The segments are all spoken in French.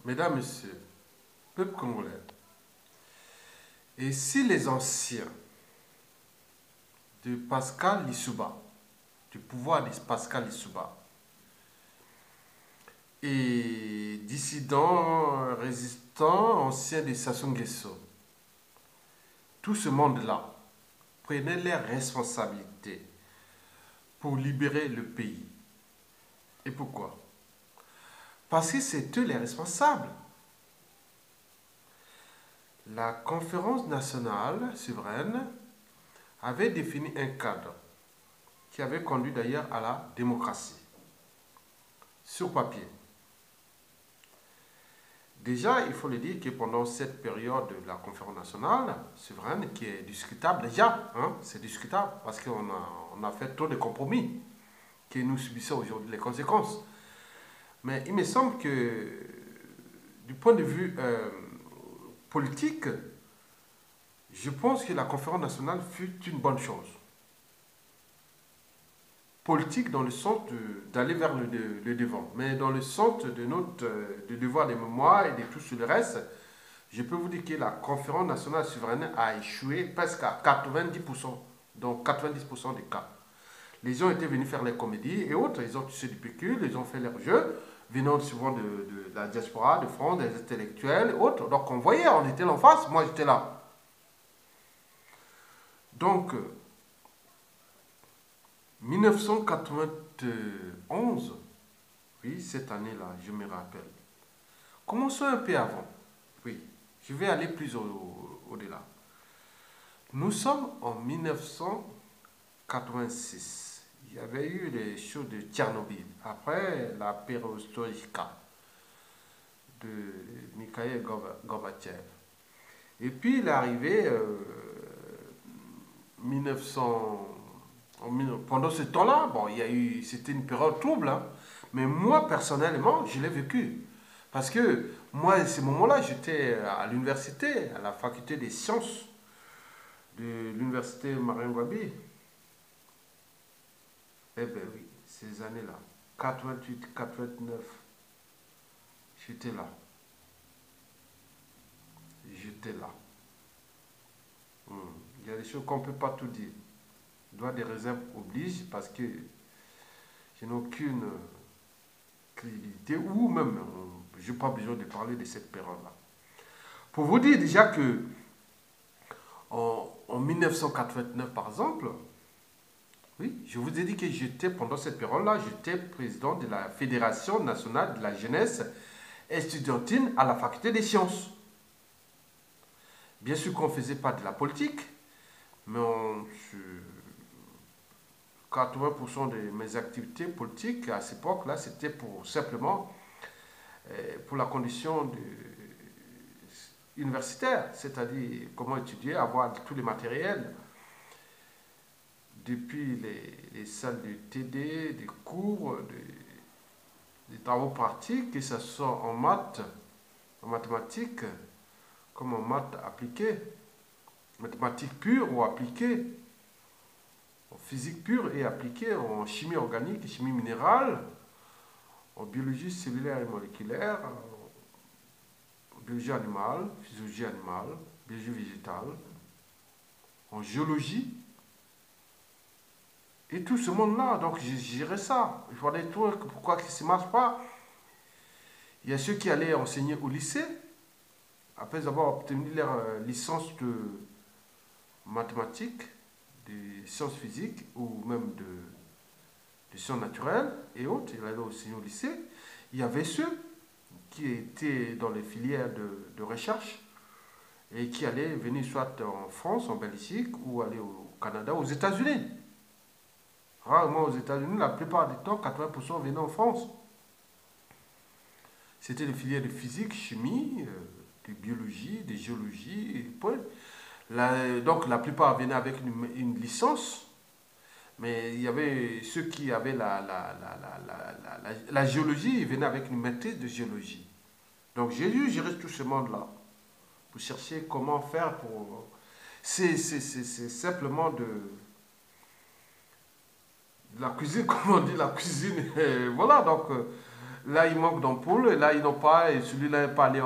Mesdames, Messieurs, peuple congolais, et si les anciens de Pascal Lissouba, du pouvoir de Pascal Lissouba, et dissidents, résistants, anciens de Sassou Nguesso, tout ce monde-là prenait leurs responsabilités pour libérer le pays. Et pourquoi? Parce que c'est eux les responsables. La conférence nationale souveraine avait défini un cadre qui avait conduit d'ailleurs à la démocratie, sur papier. Déjà, il faut le dire que pendant cette période de la conférence nationale souveraine, qui est discutable déjà, hein, c'est discutable, parce on a fait trop de compromis que nous subissons aujourd'hui les conséquences. Mais il me semble que, du point de vue politique, je pense que la conférence nationale fut une bonne chose. Politique dans le sens d'aller vers le devant, mais dans le sens de notre de devoir de mémoire et de tout le reste, je peux vous dire que la conférence nationale souveraine a échoué presque à 90%, donc 90% des cas. Les gens étaient venus faire les comédies et autres, ils ont touché du pécule, ils ont fait leurs jeux, venant souvent de la diaspora, de France, des intellectuels et autres. Donc on voyait, on était en face, moi j'étais là. Donc, 1991, oui, cette année-là, je me rappelle. Commençons un peu avant. Oui, je vais aller plus au-delà. Nous sommes en 1986. Il y avait eu les choses de Tchernobyl. Après la perestroïka de Mikhail Gorbatchev. Et puis il est arrivé 1900. Pendant ce temps-là, bon, c'était une période trouble, hein. Mais moi, personnellement, je l'ai vécu. Parce que moi, à ce moment-là, j'étais à l'université, à la faculté des sciences de l'université Marine-Wabi. Eh bien oui, ces années-là, 88, 89, j'étais là. J'étais là. Hmm. Il y a des choses qu'on ne peut pas tout dire. Droit des réserves oblige parce que je n'ai aucune crédibilité ou même je n'ai pas besoin de parler de cette période-là. Pour vous dire déjà que en 1989 par exemple, oui, je vous ai dit que j'étais pendant cette période-là, j'étais président de la Fédération nationale de la jeunesse estudiantine à la faculté des sciences. Bien sûr qu'on ne faisait pas de la politique, mais 80% de mes activités politiques à cette époque-là, c'était pour simplement pour la condition universitaire, c'est-à-dire comment étudier, avoir tous les matériels, depuis les salles de TD, des cours, des travaux pratiques, que ce soit en maths, en mathématiques, comme en maths appliquées, mathématiques pures ou appliquées, en physique pure et appliquée, en chimie organique, chimie minérale, en biologie cellulaire et moléculaire, en biologie animale, physiologie animale, biologie végétale, en géologie, et tout ce monde-là. Donc j'ai géré ça. Il faut des trucs, pourquoi ça ne marche pas? Il y a ceux qui allaient enseigner au lycée, après avoir obtenu leur licence de mathématiques, de sciences physiques ou même de sciences naturelles et autres. Ils allaient enseigner au lycée. Il y avait ceux qui étaient dans les filières de recherche et qui allaient venir soit en France, en Belgique ou aller au Canada, aux États-Unis. Rarement aux États-Unis, la plupart du temps, 80% venaient en France. C'était des filières de physique, chimie, de biologie, de géologie, et point. Donc la plupart venaient avec une licence, mais il y avait ceux qui avaient la géologie, ils venaient avec une maîtrise de géologie. Donc j'ai dû gérer tout ce monde-là pour chercher comment faire pour... C'est simplement de la cuisine, comme on dit, la cuisine. Voilà, donc là, il manque d'ampoules, et là, ils n'ont pas, et celui-là n'est pas allé,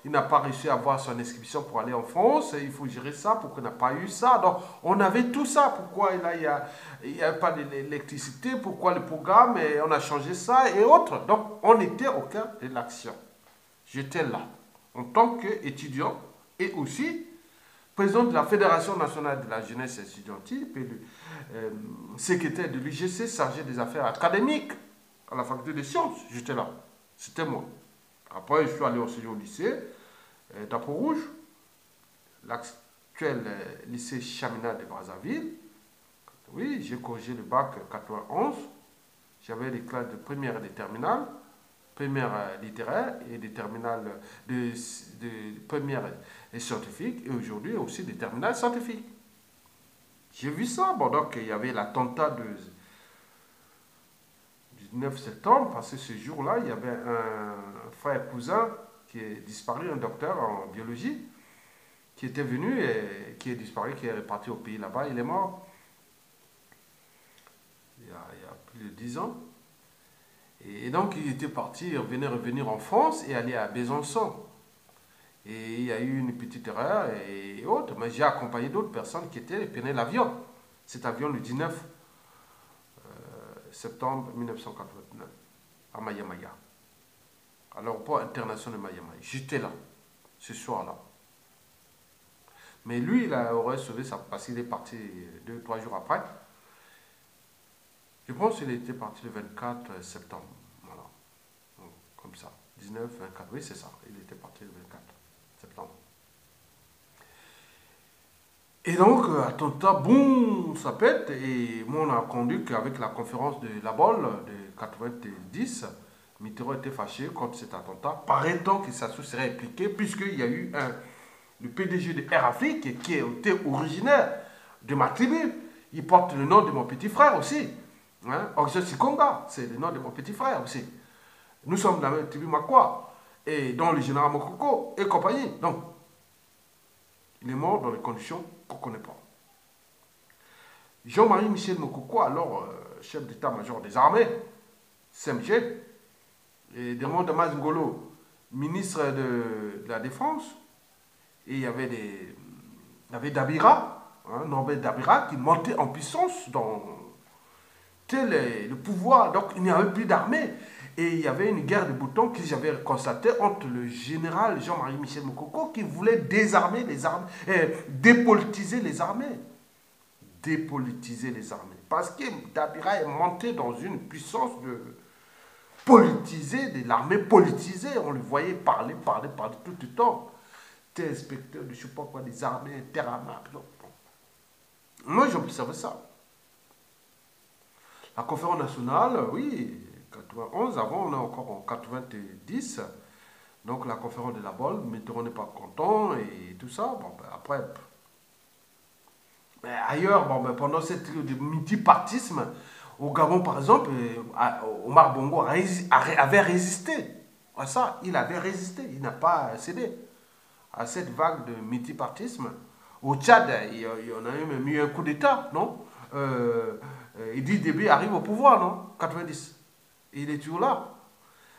il n'a pas réussi à avoir son inscription pour aller en France, et il faut gérer ça, pourquoi il n'a pas eu ça. Donc, on avait tout ça, pourquoi là, il n'y a pas d'électricité, pourquoi le programme, et on a changé ça, et autres. Donc, on était au cœur de l'action. J'étais là, en tant qu'étudiant, et aussi président de la Fédération nationale de la jeunesse étudiantine, puis le secrétaire de l'UGC chargé des affaires académiques à la faculté des sciences. J'étais là. C'était moi. Après, je suis allé aussi au lycée, Drapeau Rouge, l'actuel lycée Chamina de Brazzaville. Oui, j'ai corrigé le bac 91. J'avais les classes de première et de terminale, première littéraire et des terminales de première et scientifique, et aujourd'hui aussi des terminales scientifiques. J'ai vu ça, bon, donc il y avait l'attentat du 9 septembre, parce que ce jour-là, il y avait un frère cousin qui est disparu, un docteur en biologie, qui était venu et qui est disparu, qui est reparti au pays là-bas, il est mort il y a plus de 10 ans. Et donc il était parti, il venait revenir en France et aller à Besançon. Et il y a eu une petite erreur et autres, mais j'ai accompagné d'autres personnes qui prenaient l'avion. Cet avion le 19 septembre 1989 à Mayamaya, à l'aéroport international de Mayamaya. J'étais là, ce soir-là. Mais lui, il aurait sauvé ça parce qu'il est parti 2 ou 3 jours après. Je pense qu'il était parti le 24 septembre. Voilà. Donc, comme ça. 19, 24. Oui, c'est ça. Il était parti le 24 septembre. Et donc, attentat, boum, ça pète. Et moi, on a conduit qu'avec la conférence de la Bolle de 90, Mitterrand était fâché contre cet attentat. Paraît-on que ça se serait impliqué, puisqu'il y a eu le PDG de Air Afrique qui était originaire de ma tribu. Il porte le nom de mon petit frère aussi. Hein? Oxy Sikonga, c'est le nom de mon petit frère aussi. Nous sommes de la même tribu Makwa, et dont le général Mokoko et compagnie. Donc, il est mort dans des conditions qu'on ne connaît pas. Jean-Marie Michel Mokoko, alors chef d'état-major des armées, CMG, et Desmond Damas Ngolo, ministre de la Défense, et il y avait Dabira, hein, Norbert Dabira, qui montait en puissance dans le pouvoir. Donc il n'y avait plus d'armée. Et il y avait une guerre de boutons que j'avais constatée entre le général Jean-Marie Michel Mokoko qui voulait désarmer les armées, dépolitiser les armées. Dépolitiser les armées. Parce que Dabira est monté dans une puissance de politiser, de l'armée politisée. On le voyait parler tout le temps. T'es inspecteur de je ne sais pas quoi, des armées interarmables. Moi, j'observais ça. La conférence nationale, oui, 91, avant on est encore en 90, donc la conférence de la Bolle, Mitterrand n'est pas content et tout ça. Bon, ben, après, mais ailleurs, bon, ben, pendant cette multipartisme, au Gabon par exemple, Omar Bongo avait résisté. À ça, il avait résisté, il n'a pas cédé à cette vague de multipartisme. Au Tchad, il y en a même eu un coup d'État, non Idriss Déby arrive au pouvoir, non 90. Et il est toujours là.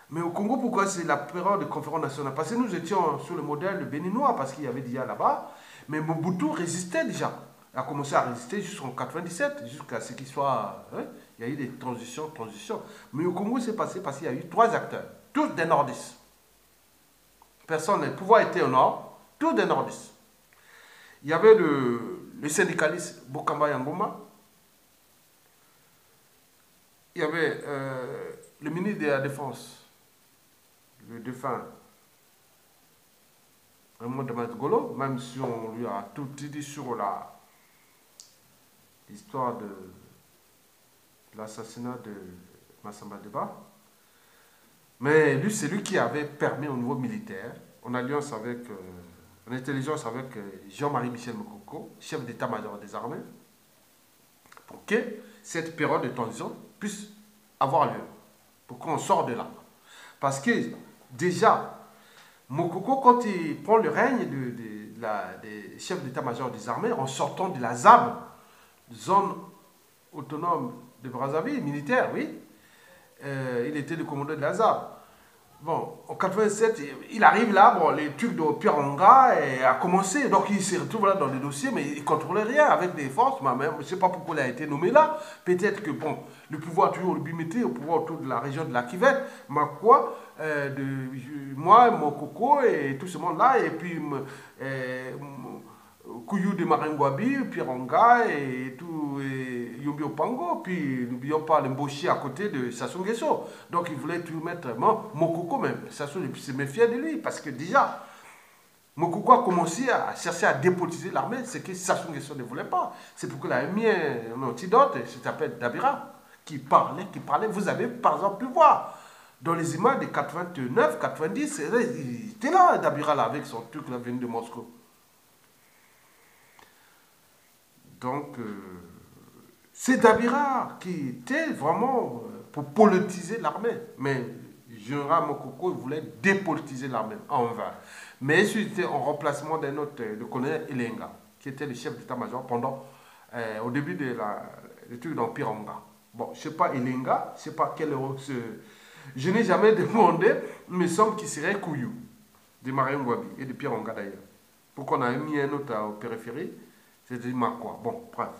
Mais au Congo, pourquoi c'est la période de conférence nationale? Parce que nous étions sur le modèle de béninois, parce qu'il y avait déjà là-bas. Mais Mobutu résistait déjà. Il a commencé à résister jusqu'en 97, jusqu'à ce qu'il soit... Hein, il y a eu des transitions. Mais au Congo, c'est passé parce qu'il y a eu 3 acteurs, tous des nordistes. Personne, le pouvoir était au nord, tous des nordistes. Il y avait le syndicaliste Bokamba Yangoma. Il y avait le ministre de la Défense, le défunt Raymond Damas Ngolo, même si on lui a tout dit sur l'histoire de l'assassinat de Massamba Deba. Mais lui, c'est lui qui avait permis au niveau militaire, en alliance avec, en intelligence avec Jean-Marie Michel Mokoko, chef d'état-major des armées, pour que cette période de transition puisse avoir lieu, pour qu'on sorte de là. Parce que déjà, Mokoko, quand il prend le règne des chefs d'état-major des armées, en sortant de la ZAB, zone autonome de Brazzaville, militaire, oui, il était le commandant de la ZAB. Bon, en 87, il arrive là, bon, les trucs de Pierre-Onga a commencé, donc il se retrouve là dans les dossiers, mais il ne contrôlait rien avec des forces, mais même, je ne sais pas pourquoi il a été nommé là, peut-être que, bon, le pouvoir toujours le bimété, le pouvoir autour de la région de la Kivette, ma quoi, moi, mon coco et tout ce monde-là, et puis Kouyou de Maringwabi, Pierre-Onga et tout, et Yombi Opango, puis n'oublions pas l'embauché à côté de Sassou Nguesso. Donc il voulait tout mettre, Mokoko même, Sassou se méfiait de lui, parce que déjà, Mokoko a commencé à chercher à dépolitiser l'armée, ce que Sassou Nguesso ne voulait pas. C'est pourquoi il a mis un antidote, il s'appelle Dabira, qui parlait, vous avez par exemple pu voir. Dans les images de 89, 90, il était là, Dabira, là, avec son truc, là, venu de Moscou. Donc, c'est Dabira qui était vraiment pour politiser l'armée. Mais Général Mokoko voulait dépolitiser l'armée en vain. Mais c'était en remplacement d'un autre, le colonel Elenga, qui était le chef d'état-major pendant, au début de le truc d'Empire Onga. Bon, je ne sais pas Elenga, je ne sais pas quel je n'ai jamais demandé, il me semble qu'il serait Kouyou, de Marien Ngouabi et de Pierre Onga d'ailleurs. Pourquoi on a mis un autre au périphérie. C'est-à-dire quoi. Bon, bref.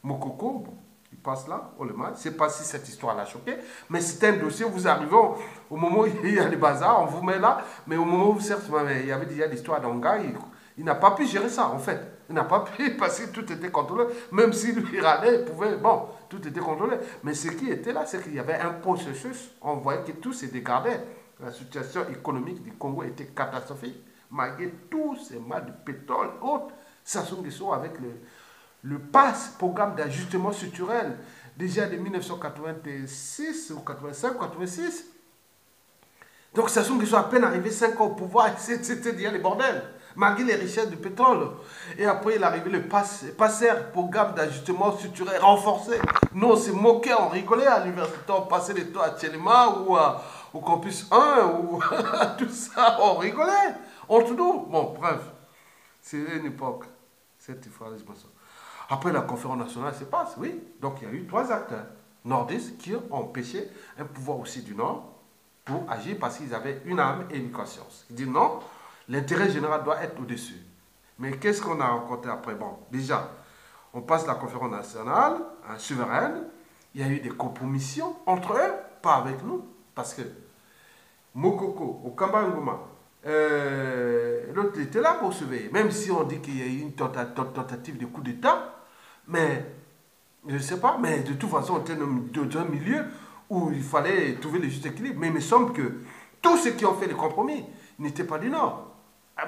Mokoko, bon, il passe là, on le mal. Je ne sais pas si cette histoire l'a choqué, mais c'est un dossier, vous arrivez au moment où il y a les bazars, on vous met là, mais au moment où vous cherchez, il y avait déjà l'histoire d'un gars, il n'a pas pu gérer ça, en fait. Il n'a pas pu, parce que tout était contrôlé. Même si lui râlait, il pouvait, bon, tout était contrôlé. Mais ce qui était là, c'est qu'il y avait un processus, on voyait que tout se dégradait. La situation économique du Congo était catastrophique, malgré tous ces mal de pétrole, autres. Sassou Nguesso avec le PAS, programme d'ajustement structurel, déjà de 1986 ou 85, 86. Donc Sassou Nguesso a à peine arrivé 5 ans au pouvoir, c'était déjà les bordels, malgré les richesses du pétrole. Et après il est arrivé le PASSER, programme d'ajustement structurel renforcé. Nous on s'est moqué, on rigolait à l'université, on passait les taux à Tchelema ou au campus 1 ou tout ça, on rigolait entre nous. Bon, bref, c'est une époque. Après la conférence nationale se passe, oui. Donc il y a eu 3 acteurs nordistes qui ont empêché un pouvoir aussi du Nord pour agir parce qu'ils avaient une âme et une conscience. Ils disent non, l'intérêt général doit être au-dessus. Mais qu'est-ce qu'on a rencontré après? Bon, déjà, on passe la conférence nationale, souveraine, il y a eu des compromissions entre eux, pas avec nous, parce que Mokoko, au Kambangoma, l'autre était là pour surveiller. Même si on dit qu'il y a eu une tentative de coup d'État, mais je ne sais pas, mais de toute façon, on était dans un milieu où il fallait trouver le juste équilibre. Mais il me semble que tous ceux qui ont fait les compromis n'étaient pas du Nord.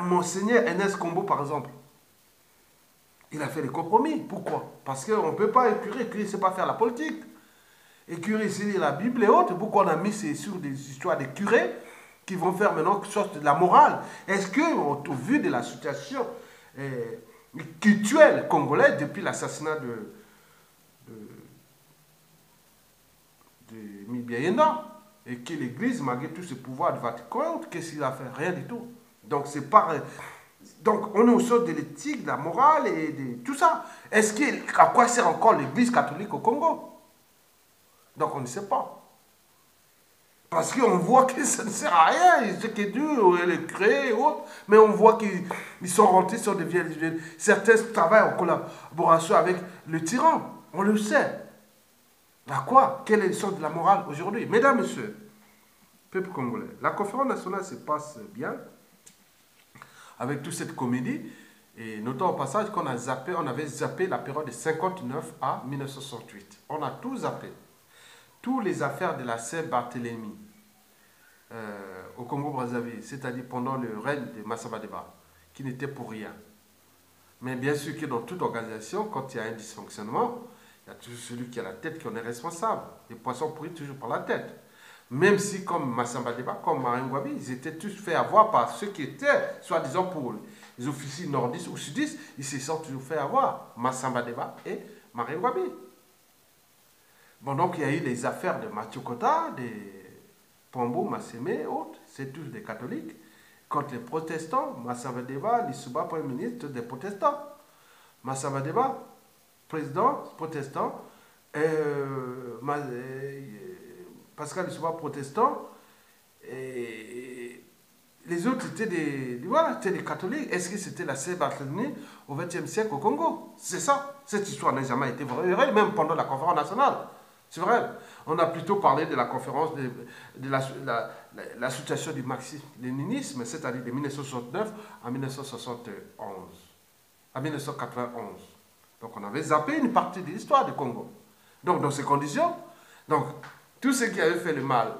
Monseigneur Ernest Combo, par exemple, il a fait les compromis. Pourquoi? Parce qu'on ne peut pas écurer, il ne sait pas faire la politique. Écurer, c'est lire la Bible et autres. Pourquoi on a mis sur des histoires des curés qui vont faire maintenant quelque chose de la morale? Est-ce qu'au vu de la situation culturelle congolaise depuis l'assassinat de Mibiayenda, et que l'Église, malgré tout ce pouvoir de Vatican, qu'est-ce qu'il a fait? Rien du tout. Donc c'est pas... Donc on est au sol de l'éthique, de la morale et de tout ça. Est-ce que, à quoi sert encore l'Église catholique au Congo? Donc on ne sait pas. Parce qu'on voit que ça ne sert à rien, ce qui est dur, les créer et autres, mais on voit qu'ils sont rentrés sur des vieilles... Certains travaillent en collaboration avec le tyran, on le sait. À quoi? Quelle est le sens de la morale aujourd'hui? Mesdames, Messieurs, peuple congolais, la conférence nationale se passe bien, avec toute cette comédie, et notons au passage qu'on a zappé, on avait zappé la période de 59 à 1968. On a tout zappé. Toutes les affaires de la sœur Barthélemy au Congo-Brazzaville, c'est-à-dire pendant le règne de Massamba Deba, qui n'était pour rien. Mais bien sûr que dans toute organisation, quand il y a un dysfonctionnement, il y a toujours celui qui a la tête qui en est responsable. Les poissons pourris toujours par la tête. Même si, comme Massamba Deba, comme Marien Ngouabi, ils étaient tous fait avoir par ceux qui étaient, soi-disant pour les officiers nordistes ou sudistes, ils se sont toujours fait avoir. Massamba Deba et Marien Ngouabi. Bon, donc il y a eu les affaires de Mathieu Kota, des Pombo, Massémé et autres, c'est tous des catholiques. Contre les protestants, Massamba Deba, Lissouba, Premier ministre des protestants. Massamba Deba, président protestant, Pascal Lissouba, protestant, et Les autres étaient voilà, étaient des catholiques. Est-ce que c'était la Saint-Barthélemy au XXe siècle au Congo? C'est ça. Cette histoire n'a jamais été vraie, même pendant la conférence nationale. C'est vrai. On a plutôt parlé de la conférence de l'association du marxisme-léninisme, c'est-à-dire de 1969 à 1971, à 1991. Donc on avait zappé une partie de l'histoire du Congo. Donc dans ces conditions, donc tous ceux qui avaient fait le mal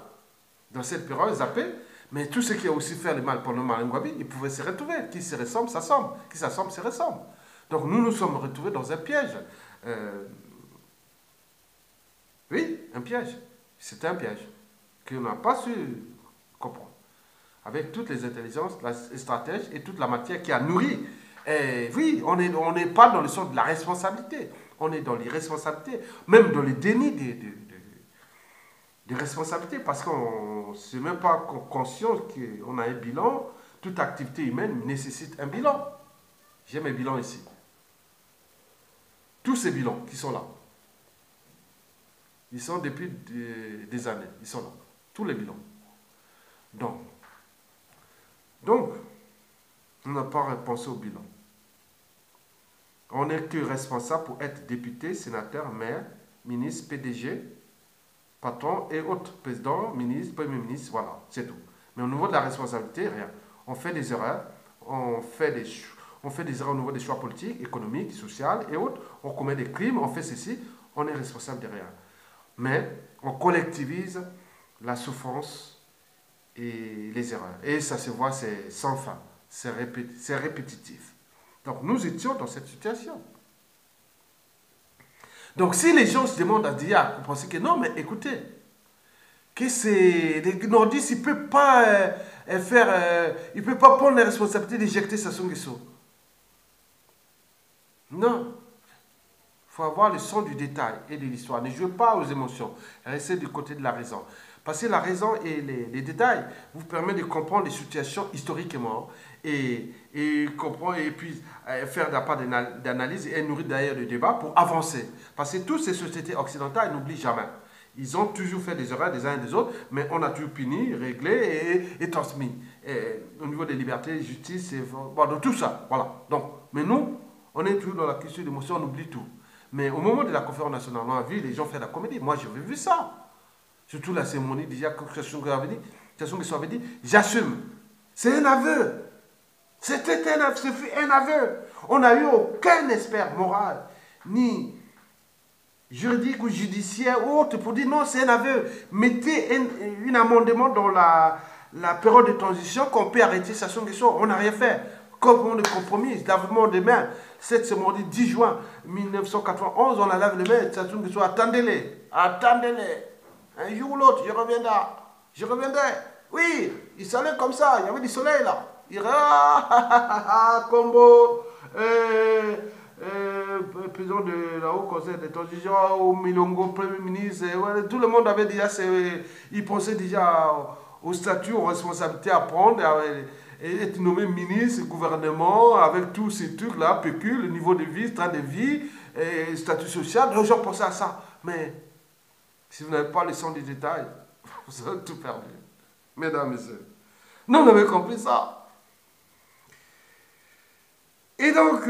dans cette période zappé, mais tous ceux qui ont aussi fait le mal pendant Malingwabi, ils pouvaient se retrouver. Qui se ressemble, s'assemble. Qui s'assemble, se ressemble. Donc nous nous sommes retrouvés dans un piège. Oui, un piège. C'était un piège qu'on n'a pas su comprendre. Avec toutes les intelligences, les stratèges et toute la matière qui a nourri. Et oui, on n'est pas dans le sens de la responsabilité. On est dans l'irresponsabilité, même dans le déni des responsabilités, parce qu'on ne s'est même pas conscient qu'on a un bilan. Toute activité humaine nécessite un bilan. J'ai mes bilans ici. Tous ces bilans qui sont là. Ils sont depuis des années. Ils sont là. Tous les bilans. Donc on n'a pas pensé au bilan. On n'est que responsable pour être député, sénateur, maire, ministre, PDG, patron et autres. Président, ministre, premier ministre, voilà, c'est tout. Mais au niveau de la responsabilité, rien. On fait des erreurs, on fait des erreurs au niveau des choix politiques, économiques, sociaux et autres. On commet des crimes, on fait ceci, on est responsable de rien. Mais on collectivise la souffrance et les erreurs. Et ça se voit, c'est sans fin, c'est répétitif. Donc nous étions dans cette situation. Donc si les gens se demandent à Dia, vous pensez que non, mais écoutez, que c'est les nordistes, ils ne peuvent pas ils peuvent pas prendre la responsabilité d'éjecter Sassou Nguesso. Non. Il faut avoir le son du détail et de l'histoire. Ne jouez pas aux émotions. Restez du côté de la raison. Parce que la raison et les détails vous permettent de comprendre les situations historiquement et comprendre et puis faire de la part d'analyse et nourrir d'ailleurs le débat pour avancer. Parce que toutes ces sociétés occidentales n'oublient jamais. Ils ont toujours fait des erreurs des uns et des autres, mais on a toujours puni, réglé et transmis. Au niveau des libertés, justice, bon, de tout ça. Voilà. Donc, mais nous, on est toujours dans la question d'émotion, on oublie tout. Mais au moment de la conférence nationale, on a vu les gens faire la comédie. Moi, j'avais vu ça. Surtout la cérémonie, déjà, que Sassou Nguesso avait dit, j'assume. C'est un aveu. C'était un aveu. Ce fut un aveu. On n'a eu aucun expert moral, ni juridique ou judiciaire ou autre pour dire non, c'est un aveu. Mettez un amendement dans la période de transition qu'on peut arrêter Sassou Nguesso. On n'a rien fait. Comme de compromis, lavement des mains. Cette semaine, 10 juin 1991, on a lavé les mains. Sassou Nguesso, attendez-les. Attendez-les. Un jour ou l'autre, je reviendrai. Je reviendrai. Oui, il s'allait comme ça. Il y avait du soleil là. Il Combo, président de la Haut Conseil de transition, au Milongo, Premier ministre. Tout le monde avait déjà, il pensait déjà au statut, aux responsabilités à prendre. Et être nommé ministre, gouvernement, avec tous ces trucs-là, pécule, le niveau de vie, train de vie, et statut social, les gens pensaient à ça. Mais si vous n'avez pas le sens du détail, vous avez tout perdu. Mesdames, Messieurs, nous, on avait compris ça. Et donc,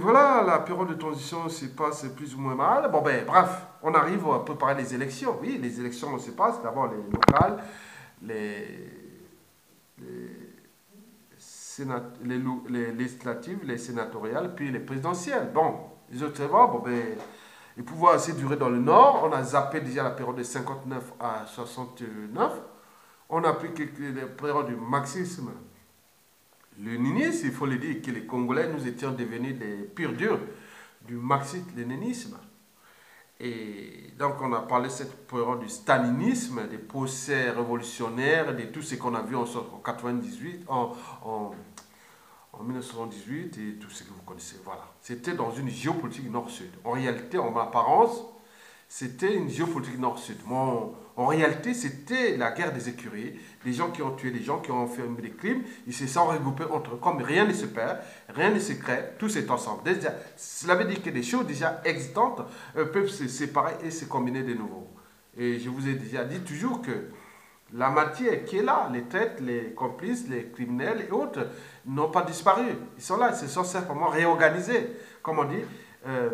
voilà, la période de transition se passe plus ou moins mal. Bon, ben, bref, on arrive à préparer les élections. Oui, les élections se passent, d'abord les locales, les législatives, les sénatoriales, puis les présidentielles. Bon, les autres bon, ben, les pouvoirs assez duré dans le Nord. On a zappé déjà la période de 59 à 69. On a pris la période du marxisme, léninisme. Il faut le dire que les Congolais, nous étions devenus des purs durs du marxisme-léninisme. Et donc on a parlé de cette période du stalinisme, des procès révolutionnaires, de tout ce qu'on a vu en 98, en 1978 et tout ce que vous connaissez. Voilà. C'était dans une géopolitique nord-sud. En réalité, en apparence, c'était une géopolitique nord-sud. En réalité, c'était la guerre des écuries. Les gens qui ont tué des gens, qui ont fait des crimes, ils se sont regroupés entre eux. Comme rien ne se perd, rien ne se crée, tout est ensemble. Déjà, cela veut dire que des choses déjà existantes peuvent se séparer et se combiner de nouveau. Et je vous ai déjà dit toujours que La matière qui est là, les traîtres, les complices, les criminels et autres, n'ont pas disparu. Ils sont là, ils se sont simplement réorganisés. Comme on dit, euh,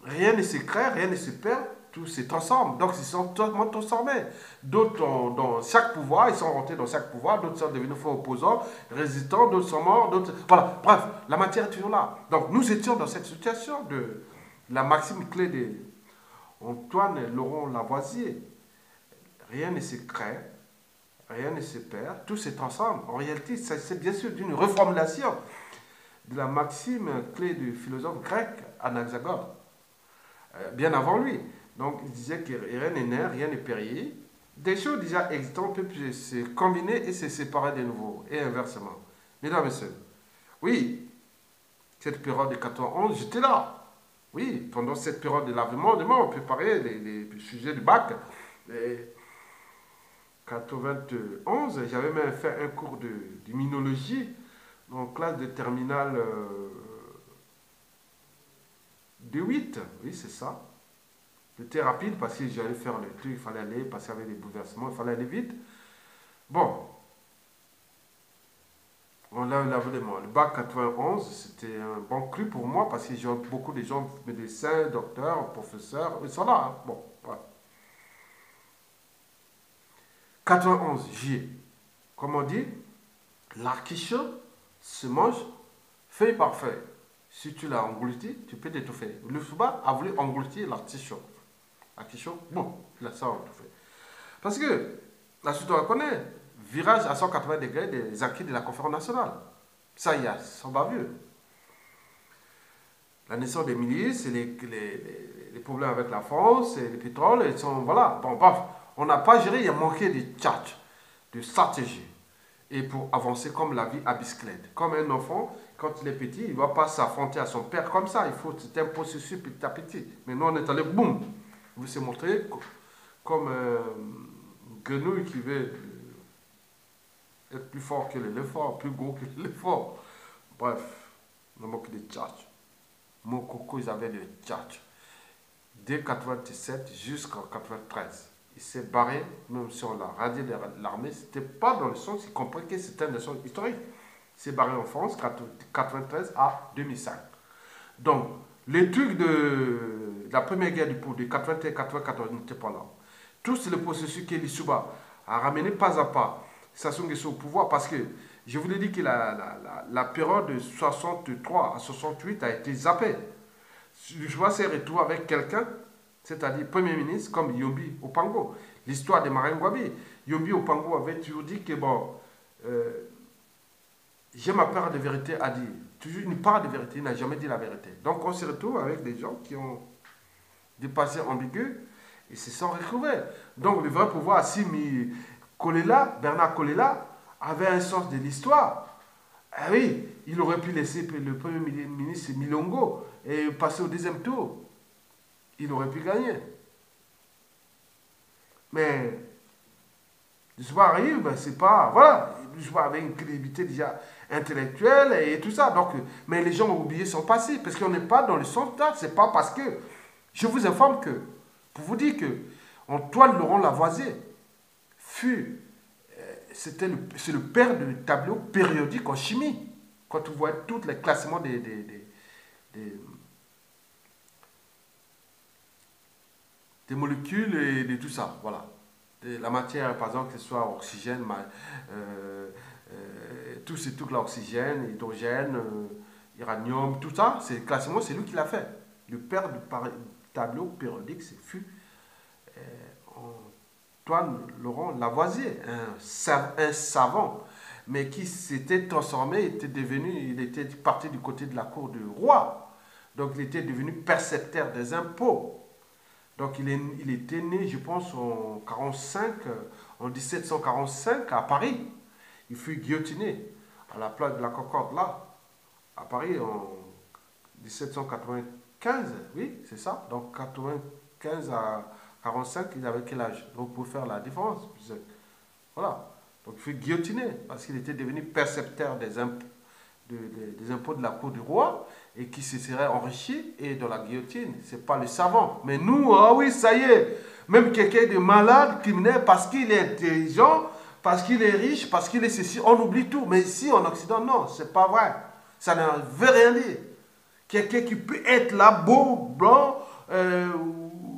rien ne se crée, rien ne se perd, tout se transforme. Donc ils sont totalement transformés. D'autres, dans chaque pouvoir, ils sont rentrés dans chaque pouvoir, d'autres sont devenus faux opposants, résistants, d'autres sont morts, d'autres... Voilà, bref, la matière est toujours là. Donc nous étions dans cette situation de la maxime clé de Antoine Laurent Lavoisier. Rien ne se crée, rien ne se perd, tout se transforme. En réalité, c'est bien sûr d'une reformulation de la maxime clé du philosophe grec Anaxagore, bien avant lui. Donc, il disait que rien n'est né, rien n'est péri. Des choses déjà existantes peuvent se combiner et se séparer de nouveau, et inversement. Mesdames et messieurs, oui, cette période de 91, j'étais là. Oui, pendant cette période de lavement, demain, on préparait les sujets du bac. Et 91, j'avais même fait un cours d'immunologie en classe de terminale de 8. Oui, c'est ça. C'était rapide parce que j'allais faire le truc, il fallait aller, parce qu'il y avait des bouleversements, il fallait aller vite. Bon, on l'a lavé les mains. Le bac 91, c'était un bon cru pour moi parce que j'ai beaucoup de gens, médecins, docteurs, professeurs, ils sont là. Hein. Bon, voilà. 91, j'y ai. Comme on dit, l'artichaut se mange feuille par feuille. Si tu l'as englouti, tu peux t'étouffer. Le Souba a voulu engloutir l'artichaut. L'artichaut, bon, il a ça étouffé. Parce que, la suite on la connaît, virage à 180 degrés des acquis de la conférence nationale. Ça y est, sans bavure. La naissance des milices, les problèmes avec la France, et le pétrole, ils sont, voilà. Bon, bref, on n'a pas géré, il y a manqué de tchatch, de stratégie. Et pour avancer comme la vie à bicyclette. Comme un enfant, quand il est petit, il ne va pas s'affronter à son père comme ça. Il faut, c'est un processus petit à petit. Mais nous, on est allé, boum, on veut se montrer comme un grenouille qui veut être plus fort que l'éléphant, plus gros que l'éléphant. Bref, on a manqué de tchatch. Mon coco, ils avaient le tchatch. Dès 97 jusqu'en 93. Il s'est barré, même si on l'a radié de l'armée, c'était pas dans le sens, il comprenait que c'était une leçon historique. Il s'est barré en France, 93 à 2005. Donc, les trucs de la première guerre du Pôle, de 81 94, n'étaient pas là. Tout le processus que l'Issouba a ramené pas à pas Sassou Nguesso au pouvoir, parce que je vous l'ai dit que la période de 63 à 68 a été zappée. L'Issouba s'est retrouvé avec quelqu'un, c'est-à-dire Premier ministre, comme Yombi Opango. L'histoire de Marine Ngouabi. Yombi Opango avait toujours dit que, bon, j'ai ma part de vérité à dire. Toujours une part de vérité, il n'a jamais dit la vérité. Donc on se retrouve avec des gens qui ont des passés ambigus et se sont retrouvés. Donc le vrai pouvoir, si Bernard Kolela avait un sens de l'histoire, ah oui, il aurait pu laisser le Premier ministre Milongo et passer au deuxième tour. Il aurait pu gagner. Mais le soir arrive, ben c'est pas. Voilà, le soir avait une crédibilité déjà intellectuelle et tout ça. Donc, mais les gens ont oublié son passé parce qu'on n'est pas dans le sens là. C'est pas parce que. Je vous informe que, pour vous dire que Antoine Laurent Lavoisier c'est le père du tableau périodique en chimie. Quand vous voyez tous les classements des molécules et de tout ça, voilà. De la matière, par exemple, que ce soit oxygène, tout ce truc là, oxygène, hydrogène, uranium, tout ça, c'est le classement, c'est lui qui l'a fait. Le père du tableau périodique, fut Antoine Laurent Lavoisier, un savant, mais qui s'était transformé, il était parti du côté de la cour du roi. Donc il était devenu percepteur des impôts. Donc il était né, je pense, en 1745 à Paris. Il fut guillotiné à la place de la Concorde, là, à Paris, en 1795. Oui, c'est ça. Donc 95 à 45, il avait quel âge? Donc pour faire la différence. Voilà. Donc il fut guillotiné parce qu'il était devenu percepteur des impôts de la cour du roi et qui se serait enrichi et dans la guillotine. C'est pas le savant. Mais nous, ah oui, ça y est, même quelqu'un de malade, criminel, parce qu'il est intelligent, parce qu'il est riche, parce qu'il est ceci, on oublie tout. Mais ici, en Occident, non, c'est pas vrai. Ça ne veut rien dire. Quelqu'un qui peut être là, beau, blanc,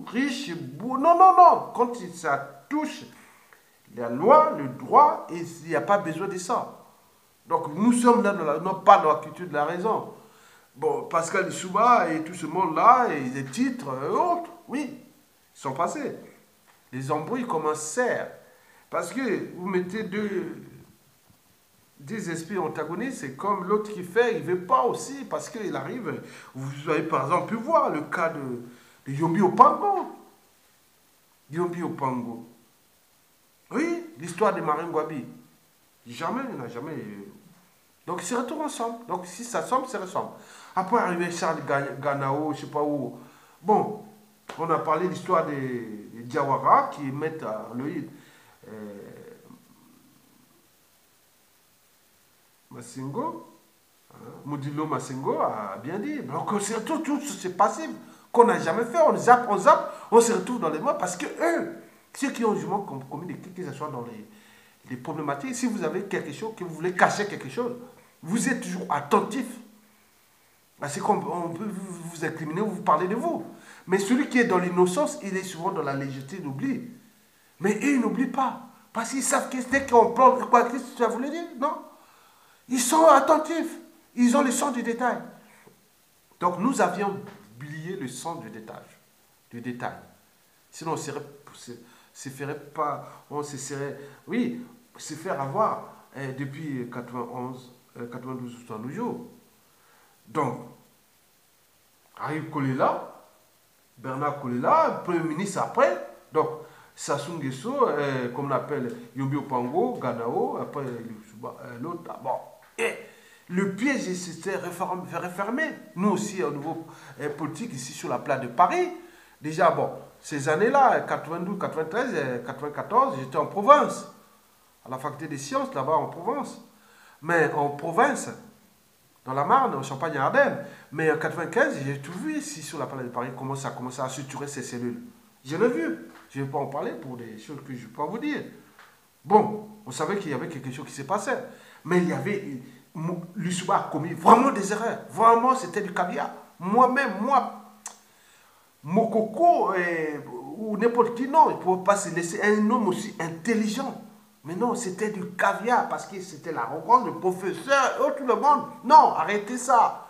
riche, beau. Non, non, non. Quand ça touche la loi, le droit, il n'y a pas besoin de ça. Donc nous sommes là, non pas dans la culture de la raison. Bon, Pascal Lissouba et tout ce monde-là, et les titres et autres, oui, ils sont passés. Les embrouilles commencèrent. Parce que vous mettez deux esprits antagonistes, c'est comme l'autre qui fait, il ne veut pas aussi, parce qu'il arrive. Vous avez par exemple pu voir le cas de Yombi Opango. Yombi Opango. Oui, l'histoire de Marine Gwabi. Jamais, il n'a jamais. Donc ils se retrouvent ensemble. Donc si ça semble, ça ressemble. Après arrivé Charles Ganao, je ne sais pas où. Bon, on a parlé de l'histoire des Diawara qui mettent à l'œil Massingo. Modilo Massingo a bien dit. Donc on se retrouve tout ce passif qu'on n'a jamais fait. On zappe, on se retrouve dans les mois parce que eux, ceux qui ont justement communiqué, que ce soit dans les problématiques, si vous avez quelque chose, que vous voulez cacher quelque chose, vous êtes toujours attentif. Parce qu'on peut vous incriminer ou vous parler de vous. Mais celui qui est dans l'innocence, il est souvent dans la légèreté d'oubli. Mais eux, ils n'oublient pas. Parce qu'ils savent que dès qu'on plante, quoi, qu'est-ce que ça voulait dire? Non. Ils sont attentifs. Ils ont le sens du détail. Donc nous avions oublié le sens du détail. Sinon on se ferait pas, on se serait, oui, se faire avoir depuis 91, 92 jusqu'à nos jours. Donc, Ariel Kolela, Bernard Kolela, Premier ministre après, donc Sassou Nguesso, comme on appelle Yombi Opango, Ganao, après l'autre, bon. Et le piège s'était refermé. Nous aussi, au niveau politique, ici sur la place de Paris, déjà, bon, ces années-là, 92, 93, 94, j'étais en province, à la faculté des sciences, là-bas en Provence. Mais en province, dans la Marne, en Champagne-Ardenne. Mais en 95, j'ai tout vu ici sur la place de Paris, comment ça a commencé à structurer ces cellules. Je l'ai vu. Je ne vais pas en parler pour des choses que je ne peux pas vous dire. Bon, on savait qu'il y avait quelque chose qui se passait. Mais il y avait... Lissouba a commis vraiment des erreurs. Vraiment, c'était du caviar. Moi-même, Mokoko ou n'importe qui, non, il ne pouvait pas se laisser un homme aussi intelligent. Mais non, c'était du caviar parce que c'était l'arrogance, le professeur, oh, tout le monde. Non, arrêtez ça.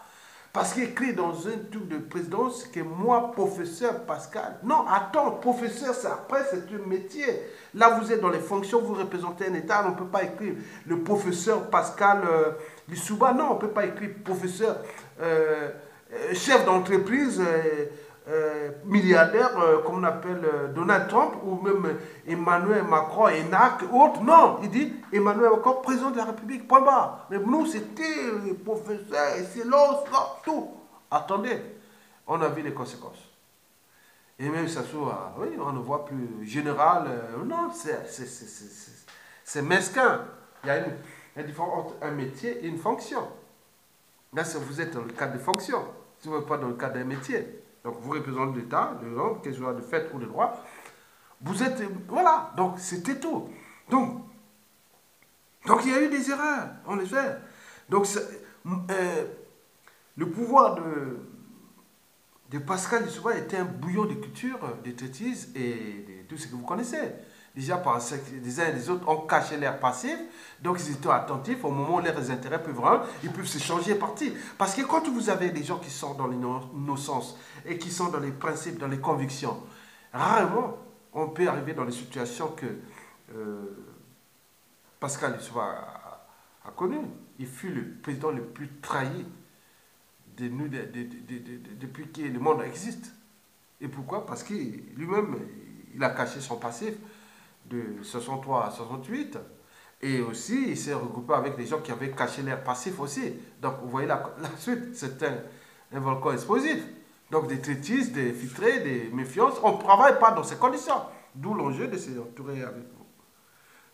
Parce qu'il écrit dans un truc de présidence que moi, professeur Pascal. Non, attends, professeur, après, c'est un métier. Là, vous êtes dans les fonctions, vous représentez un État, on ne peut pas écrire le professeur Pascal Lissouba. Non, on ne peut pas écrire professeur, chef d'entreprise. Milliardaire, comme on appelle Donald Trump, ou même Emmanuel Macron, Enac, autres. Non, il dit Emmanuel Macron, président de la République, point barre. Mais nous, c'était les professeurs, excellence, tout. Attendez, on a vu les conséquences. Et même ça soit, oui, on ne voit plus général. Non, c'est mesquin. Il y a une différence entre un métier et une fonction. Là, vous êtes dans le cadre de fonction, si vous n'êtes pas dans le cadre d'un métier. Donc, vous représentez l'État, le genre, que ce soit de fait ou de droit. Vous êtes... Voilà. Donc, c'était tout. Donc, il y a eu des erreurs, en effet. Donc, le pouvoir de Pascal Lissouba était un bouillon de culture, de traitise et de tout ce que vous connaissez. Déjà, les uns et les autres ont caché l'air passif, donc ils étaient attentifs au moment où leurs intérêts peuvent rendre, ils peuvent se changer parti. Parce que quand vous avez des gens qui sont dans l'innocence et qui sont dans les principes, dans les convictions, rarement on peut arriver dans les situations que Pascal Lissouba a connues. Il fut le président le plus trahi depuis que le monde existe. Et pourquoi? Parce que lui-même, il a caché son passif de 63 à 68. Et aussi, il s'est regroupé avec des gens qui avaient caché l'air passif aussi. Donc, vous voyez la suite, c'est un volcan explosif. Donc, des traitistes, des filtrés, des méfiances. On ne travaille pas dans ces conditions. D'où l'enjeu de s'entourer avec vous.